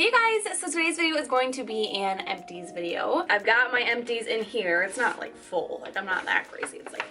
Hey guys, so today's video is going to be an Empties video. I've got my Empties in here. It's not like full, like I'm not that crazy. It's like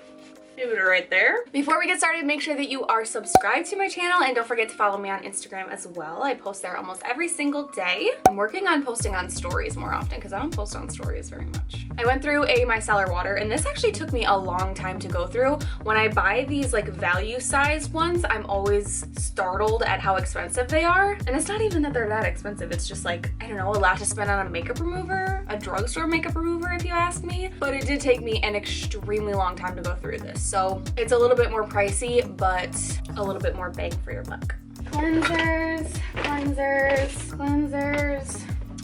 right there. Before we get started, make sure that you are subscribed to my channel and don't forget to follow me on Instagram as well. I post there almost every single day. I'm working on posting on stories more often because I don't post on stories very much. I went through a Micellar Water and this actually took me a long time to go through. When I buy these like value sized ones, I'm always startled at how expensive they are. And it's not even that they're that expensive. It's just like, I don't know, a lot to spend on a makeup remover, a drugstore makeup remover if you ask me. But it did take me an extremely long time to go through this. So it's a little bit more pricey, but a little bit more bang for your buck. Cleansers.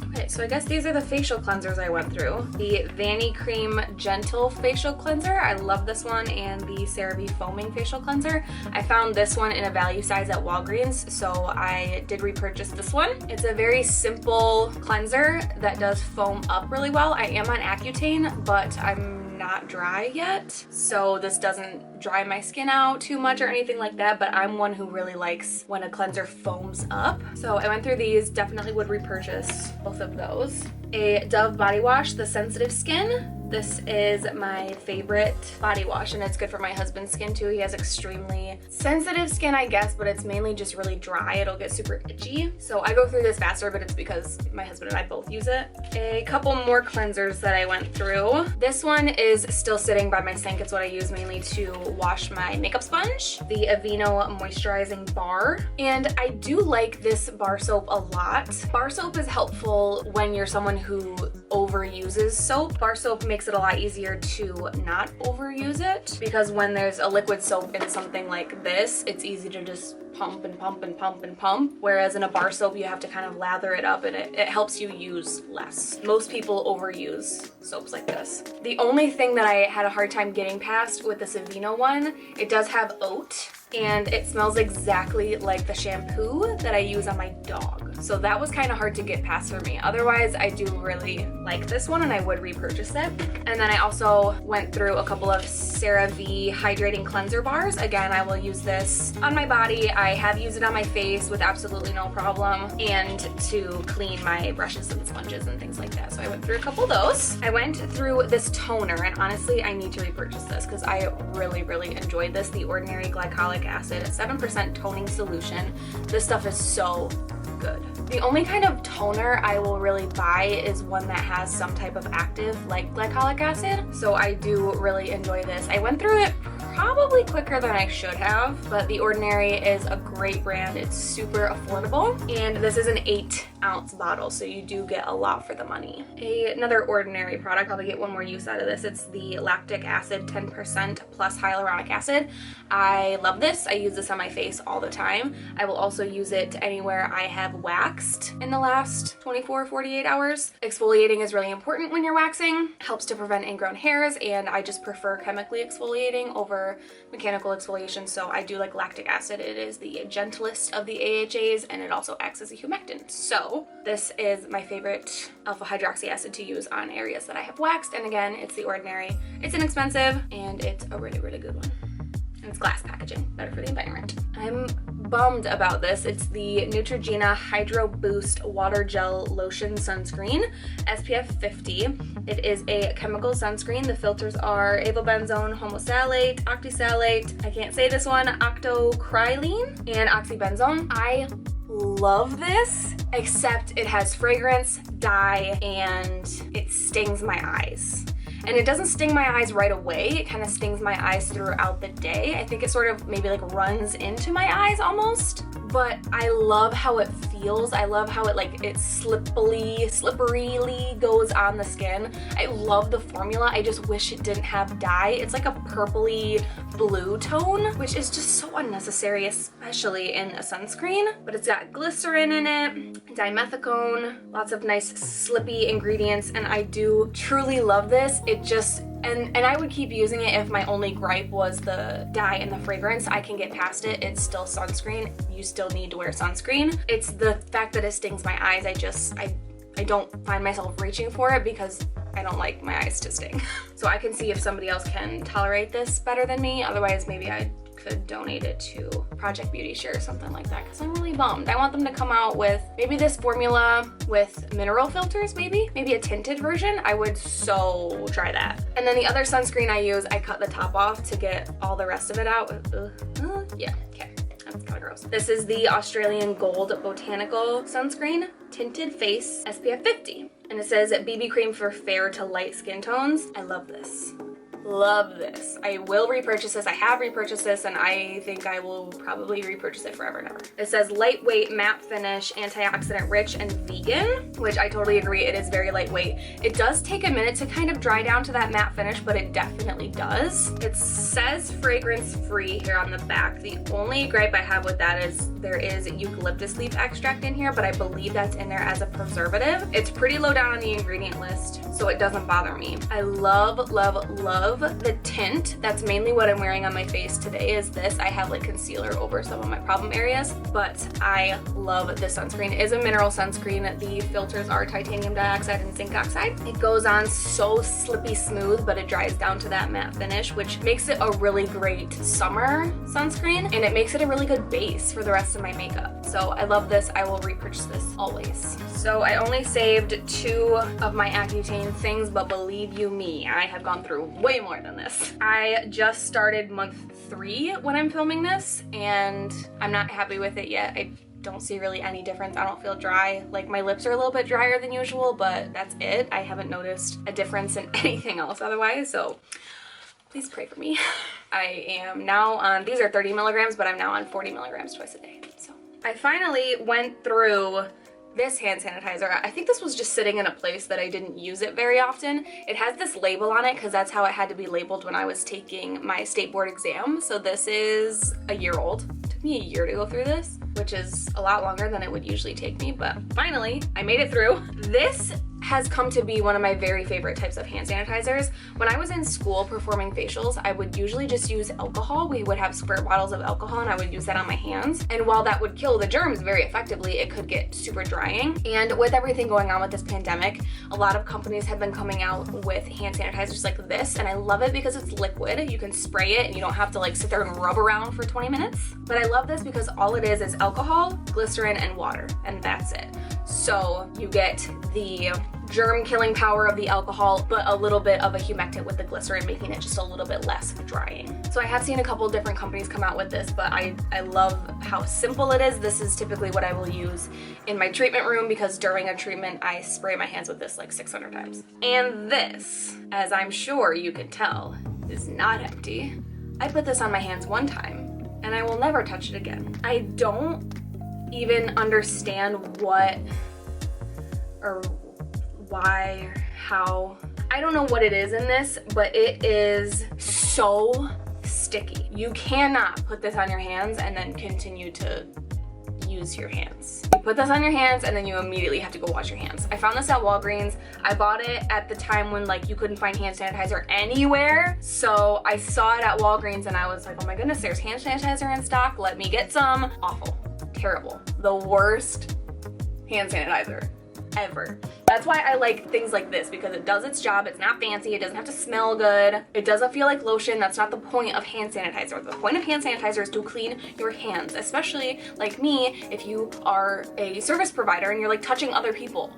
Okay, so I guess these are the facial cleansers I went through. The Vanity Cream Gentle Facial Cleanser. I love this one, and the Cerave Foaming Facial Cleanser. I found this one in a value size at Walgreens, so I did repurchase this one. It's a very simple cleanser that does foam up really well. I am on Accutane, but I'm not dry yet, so this doesn't dry my skin out too much or anything like that, but I'm one who really likes when a cleanser foams up. So I went through these, definitely would repurchase both of those. A Dove body wash, the Sensitive Skin. This is my favorite body wash, and it's good for my husband's skin too. He has extremely sensitive skin, I guess, but it's mainly just really dry. It'll get super itchy. So I go through this faster, but it's because my husband and I both use it. A couple more cleansers that I went through. This one is still sitting by my sink. It's what I use mainly to wash my makeup sponge. The Aveeno Moisturizing Bar. And I do like this bar soap a lot. Bar soap is helpful when you're someone who overuses soap. Bar soap makes it a lot easier to not overuse it, because when there's a liquid soap in something like this, it's easy to just pump and pump and pump and pump, whereas in a bar soap you have to kind of lather it up, and it helps you use less. Most people overuse soaps like this. The only thing that I had a hard time getting past with this Aveeno one, it does have oat, and it smells exactly like the shampoo that I use on my dog. So that was kind of hard to get past for me. Otherwise, I do really like this one and I would repurchase it. And then I also went through a couple of Cerave Hydrating Cleanser Bars. Again, I will use this on my body. I have used it on my face with absolutely no problem, and to clean my brushes and sponges and things like that. So I went through a couple of those. I went through this toner, and honestly, I need to repurchase this because I really, really enjoyed this. The Ordinary Glycolic Acid, 7% toning solution. This stuff is so good. The only kind of toner I will really buy is one that has some type of active like glycolic acid. So I do really enjoy this. I went through it probably quicker than I should have, but The Ordinary is a great brand. It's super affordable, and this is an 8-ounce bottle, so you do get a lot for the money. Another Ordinary product, probably get one more use out of this. It's the Lactic Acid 10% plus Hyaluronic Acid. I love this. I use this on my face all the time. I will also use it anywhere I have waxed in the last 24-48 hours. Exfoliating is really important when you're waxing. Helps to prevent ingrown hairs, and I just prefer chemically exfoliating over mechanical exfoliation, so I do like lactic acid. It is the gentlest of the AHAs, and it also acts as a humectant. So this is my favorite alpha hydroxy acid to use on areas that I have waxed, and again, it's The Ordinary. It's inexpensive, and it's a really, really good one. And it's glass packaging, better for the environment. I'm bummed about this. It's the Neutrogena Hydro Boost Water Gel Lotion Sunscreen, SPF 50. It is a chemical sunscreen. The filters are avobenzone, homosalate, octisalate, I can't say this one, octocrylene, and oxybenzone. I love this, except it has fragrance, dye, and it stings my eyes. And it doesn't sting my eyes right away. It kind of stings my eyes throughout the day. I think it sort of maybe like runs into my eyes almost. But I love how it feels. I love how it slipperyly goes on the skin. I love the formula. I just wish it didn't have dye. It's like a purpley blue tone, which is just so unnecessary, especially in a sunscreen. But it's got glycerin in it, dimethicone, lots of nice slippy ingredients, and I do truly love this. It just, and I would keep using it if my only gripe was the dye and the fragrance. I can get past it. It's still sunscreen. You still need to wear sunscreen. It's the fact that it stings my eyes. I don't find myself reaching for it because I don't like my eyes to sting. So I can see if somebody else can tolerate this better than me. Otherwise, maybe I'd could donate it to Project Beauty Share or something like that, because I'm really bummed. I want them to come out with maybe this formula with mineral filters, maybe a tinted version. I would so try that. And then the other sunscreen I use, I cut the top off to get all the rest of it out. Yeah, okay. That's kind of gross. This is the Australian Gold Botanical Sunscreen Tinted Face SPF 50. And it says BB cream for fair to light skin tones. I love this. Love this. I will repurchase this. I have repurchased this, and I think I will probably repurchase it forever and ever. It says lightweight, matte finish, antioxidant rich, and vegan, which I totally agree. It is very lightweight. It does take a minute to kind of dry down to that matte finish, but it definitely does. It says fragrance free here on the back. The only gripe I have with that is there is eucalyptus leaf extract in here, but I believe that's in there as a preservative. It's pretty low down on the ingredient list, so it doesn't bother me. I love, love, love the tint. That's mainly what I'm wearing on my face today is this. I have like concealer over some of my problem areas, but I love this sunscreen. It is a mineral sunscreen. The filters are titanium dioxide and zinc oxide. It goes on so slippy smooth, but it dries down to that matte finish, which makes it a really great summer sunscreen, and it makes it a really good base for the rest of my makeup. So I love this. I will repurchase this always. So I only saved 2 of my Accutane things, but believe you me, I have gone through way more than this. I just started month 3 when I'm filming this, and I'm not happy with it yet. I don't see really any difference. I don't feel dry. Like, my lips are a little bit drier than usual, but that's it. I haven't noticed a difference in anything else otherwise, so please pray for me. I am now on, these are 30 milligrams, but I'm now on 40 milligrams twice a day. So I finally went through this hand sanitizer. I think this was just sitting in a place that I didn't use it very often. It has this label on it because that's how it had to be labeled when I was taking my state board exam. So this is a year old. It took me a year to go through this, which is a lot longer than it would usually take me, but finally I made it through. This has come to be one of my very favorite types of hand sanitizers. When I was in school performing facials, I would usually just use alcohol. We would have squirt bottles of alcohol and I would use that on my hands. And while that would kill the germs very effectively, it could get super drying. And with everything going on with this pandemic, a lot of companies have been coming out with hand sanitizers like this, and I love it because it's liquid. You can spray it and you don't have to like sit there and rub around for 20 minutes. But I love this because all it is alcohol, glycerin, and water, and that's it. So you get the germ killing power of the alcohol, but a little bit of a humectant with the glycerin, making it just a little bit less drying. So I have seen a couple different companies come out with this, but I love how simple it is. This is typically what I will use in my treatment room because during a treatment, I spray my hands with this like 600 times. And this, as I'm sure you can tell, is not empty. I put this on my hands one time and I will never touch it again. I don't even understand what or why, how. I don't know what it is in this, but it is so sticky. You cannot put this on your hands and then continue to use your hands. You put this on your hands and then you immediately have to go wash your hands. I found this at Walgreens. I bought it at the time when like you couldn't find hand sanitizer anywhere. So I saw it at Walgreens and I was like, oh my goodness, there's hand sanitizer in stock. Let me get some. Awful. Terrible. The worst hand sanitizer ever. That's why I like things like this, because it does its job. It's not fancy. It doesn't have to smell good. It doesn't feel like lotion. That's not the point of hand sanitizer. The point of hand sanitizer is to clean your hands, especially like me, if you are a service provider and you're like touching other people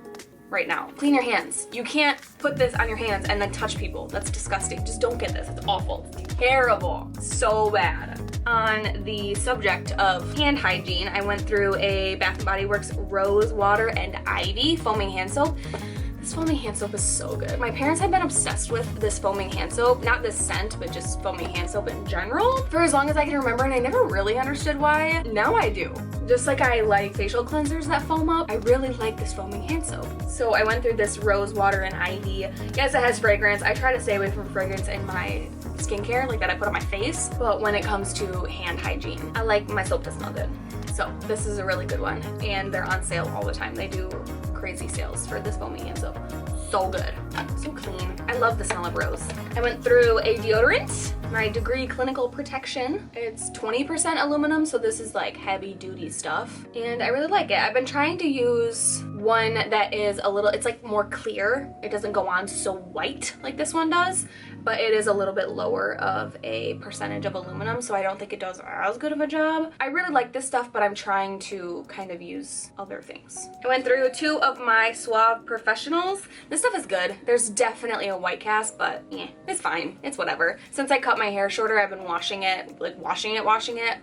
right now. Clean your hands. You can't put this on your hands and then touch people. That's disgusting. Just don't get this. It's awful. It's terrible. So bad. On the subject of hand hygiene, I went through a Bath & Body Works Rose Water and Ivy foaming hand soap. This foaming hand soap is so good. My parents have been obsessed with this foaming hand soap, not this scent, but just foaming hand soap in general, for as long as I can remember, and I never really understood why. Now I do. Just like I like facial cleansers that foam up, I really like this foaming hand soap. So I went through this Rose Water and Ivy. Yes, it has fragrance. I try to stay away from fragrance in my skincare, like that I put on my face, but when it comes to hand hygiene, I like my soap to smell good. So this is a really good one, and they're on sale all the time. They do crazy sales for this foaming hand soap. So good, so clean. I love the smell of rose. I went through a deodorant, my Degree Clinical Protection. It's 20% aluminum, so this is like heavy duty stuff, and I really like it. I've been trying to use one that is a little, it's like more clear. It doesn't go on so white like this one does, but it is a little bit lower of a percentage of aluminum, so I don't think it does as good of a job. I really like this stuff, but I'm trying to kind of use other things. I went through 2 of my Suave Professionals. This stuff is good. There's definitely a white cast, but it's fine. It's whatever. Since I cut my hair shorter, I've been washing it, like washing it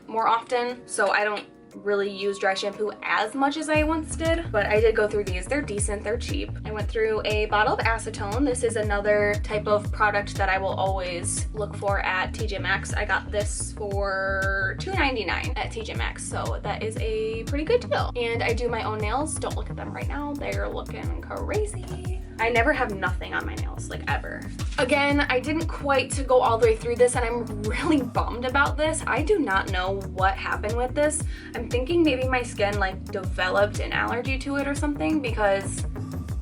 more often, so I don't really use dry shampoo as much as I once did, but I did go through these. They're decent, they're cheap. I went through a bottle of Acetone. This is another type of product that I will always look for at TJ Maxx. I got this for $2.99 at TJ Maxx, so that is a pretty good deal. And I do my own nails. Don't look at them right now. They're looking crazy. I never have nothing on my nails, like ever. Again, I didn't quite go all the way through this, and I'm really bummed about this. I do not know what happened with this. I'm thinking maybe my skin like developed an allergy to it or something, because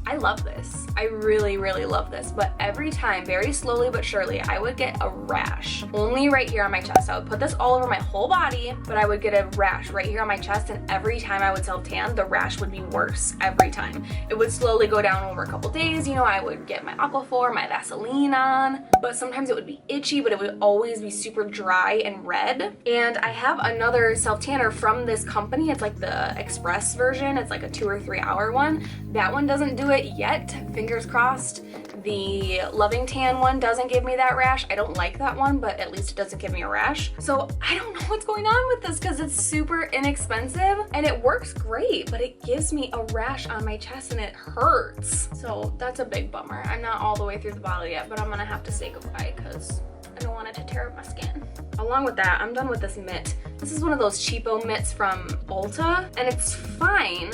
I love this. I really, really love this. But every time, very slowly but surely, I would get a rash. Only right here on my chest. I would put this all over my whole body, but I would get a rash right here on my chest, and every time I would self-tan, the rash would be worse every time. It would slowly go down over a couple days. You know, I would get my Aquaphor, my Vaseline on, but sometimes it would be itchy, but it would always be super dry and red. And I have another self-tanner from this company. It's like the express version. It's like a 2 or 3 hour one. That one doesn't do it yet, fingers crossed. The Loving Tan one doesn't give me that rash. I don't like that one, but at least it doesn't give me a rash. So I don't know what's going on with this, because it's super inexpensive and it works great, but it gives me a rash on my chest and it hurts. So that's a big bummer. I'm not all the way through the bottle yet, but I'm gonna have to say goodbye because I don't want it to tear up my skin. Along with that, I'm done with this mitt. This is one of those cheapo mitts from Ulta, and it's fine,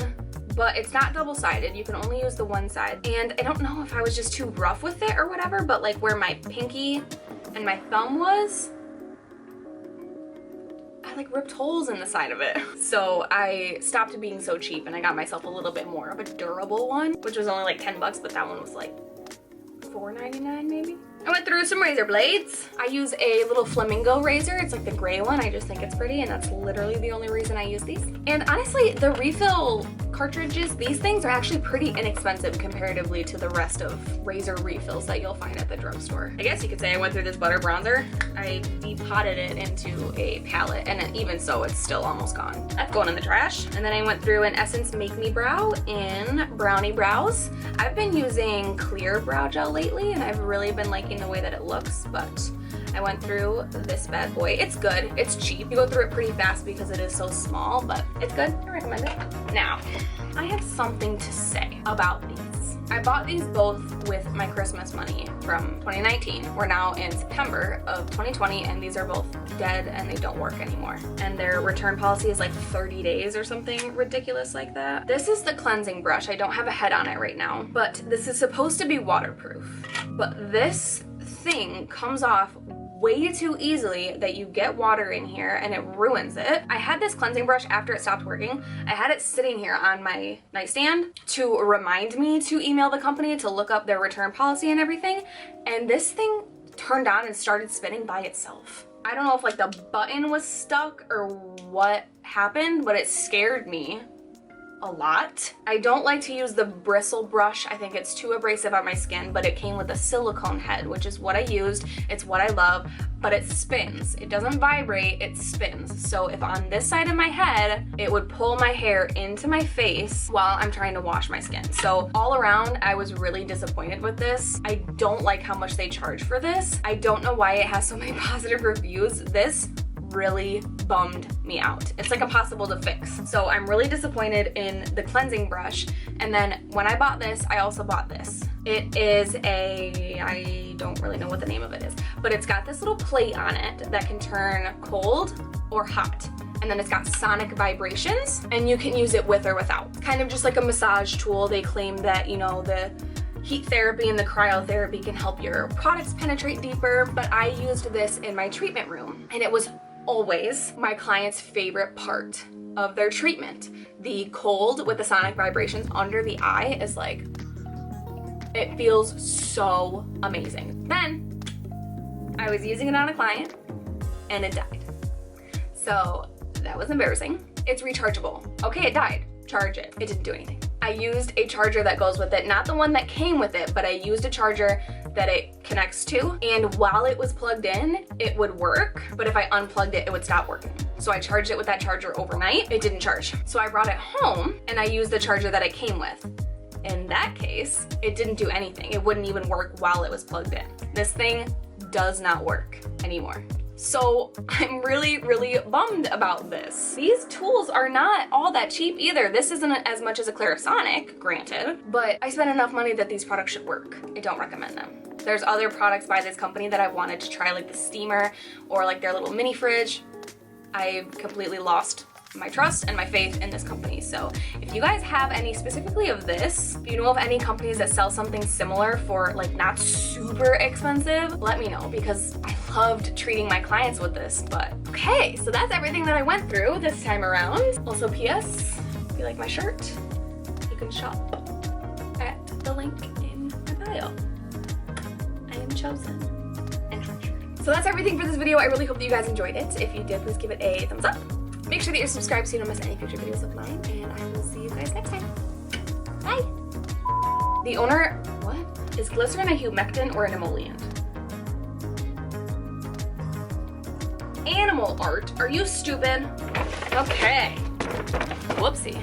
but it's not double-sided. You can only use the one side. And I don't know if I was just too rough with it or whatever, but like where my pinky and my thumb was, I like ripped holes in the side of it. So I stopped being so cheap and I got myself a little bit more of a durable one, which was only like 10 bucks, but that one was like $4.99 maybe. I went through some razor blades. I use a little flamingo razor. It's like the gray one. I just think it's pretty, and that's literally the only reason I use these. And honestly, the refill cartridges, these things are actually pretty inexpensive comparatively to the rest of razor refills that you'll find at the drugstore. I guess you could say I went through this butter bronzer. I depotted it into a palette, and even so, it's still almost gone. That's going in the trash. And then I went through an Essence Make Me Brow in Brownie Brows. I've been using clear brow gel lately, and I've really been liking the way that it looks, but I went through this bad boy. It's good. It's cheap. You go through it pretty fast because it is so small, but it's good. I recommend it. Now, I have something to say about these. I bought these both with my Christmas money from 2019. We're now in September of 2020, and these are both dead and they don't work anymore. And their return policy is like 30 days or something ridiculous like that. This is the cleansing brush. I don't have a head on it right now, but this is supposed to be waterproof. But this thing comes off way too easily that you get water in here and it ruins it. I had this cleansing brush after it stopped working. I had it sitting here on my nightstand to remind me to email the company to look up their return policy and everything, and this thing turned on and started spinning by itself. I don't know if like the button was stuck or what happened, but it scared me a lot. I don't like to use the bristle brush. I think it's too abrasive on my skin, but it came with a silicone head, which is what I used. It's what I love, but it spins. It doesn't vibrate, it spins. So if on this side of my head, it would pull my hair into my face while I'm trying to wash my skin. So all around, I was really disappointed with this. I don't like how much they charge for this. I don't know why it has so many positive reviews. This really bummed me out. It's like impossible to fix. So I'm really disappointed in the cleansing brush. And then when I bought this, I also bought this. It is I don't really know what the name of it is, but it's got this little plate on it that can turn cold or hot. And then it's got sonic vibrations, and you can use it with or without. It's kind of just like a massage tool. They claim that, you know, the heat therapy and the cryotherapy can help your products penetrate deeper, but I used this in my treatment room, and it was always my client's favorite part of their treatment. The cold with the sonic vibrations under the eye is like, it feels so amazing. Then I was using it on a client and it died. So that was embarrassing. It's rechargeable. Okay, it died. Charge it. It didn't do anything. I used a charger that goes with it, not the one that came with it, but I used a charger that it connects to, and while it was plugged in, it would work, but if I unplugged it, it would stop working. So I charged it with that charger overnight, it didn't charge. So I brought it home and I used the charger that it came with. In that case, it didn't do anything. It wouldn't even work while it was plugged in. This thing does not work anymore. So I'm really, really bummed about this. These tools are not all that cheap either. This isn't as much as a Clarisonic, granted, but I spent enough money that these products should work. I don't recommend them. There's other products by this company that I wanted to try, like the steamer or like their little mini fridge. I completely lost my trust and my faith in this company. So if you guys have any specifically of this, if you know of any companies that sell something similar for like not super expensive, let me know, because I loved treating my clients with this. But okay, so that's everything that I went through this time around. Also, PS, if you like my shirt, you can shop at the link in my bio. I am chosen and treasured. So that's everything for this video. I really hope that you guys enjoyed it. If you did, please give it a thumbs up. Make sure that you're subscribed so you don't miss any future videos of mine, and I will see you guys next time. Bye! The owner, what? Is glycerin a humectant or an emollient? Animal art? Are you stupid? Okay. Whoopsie.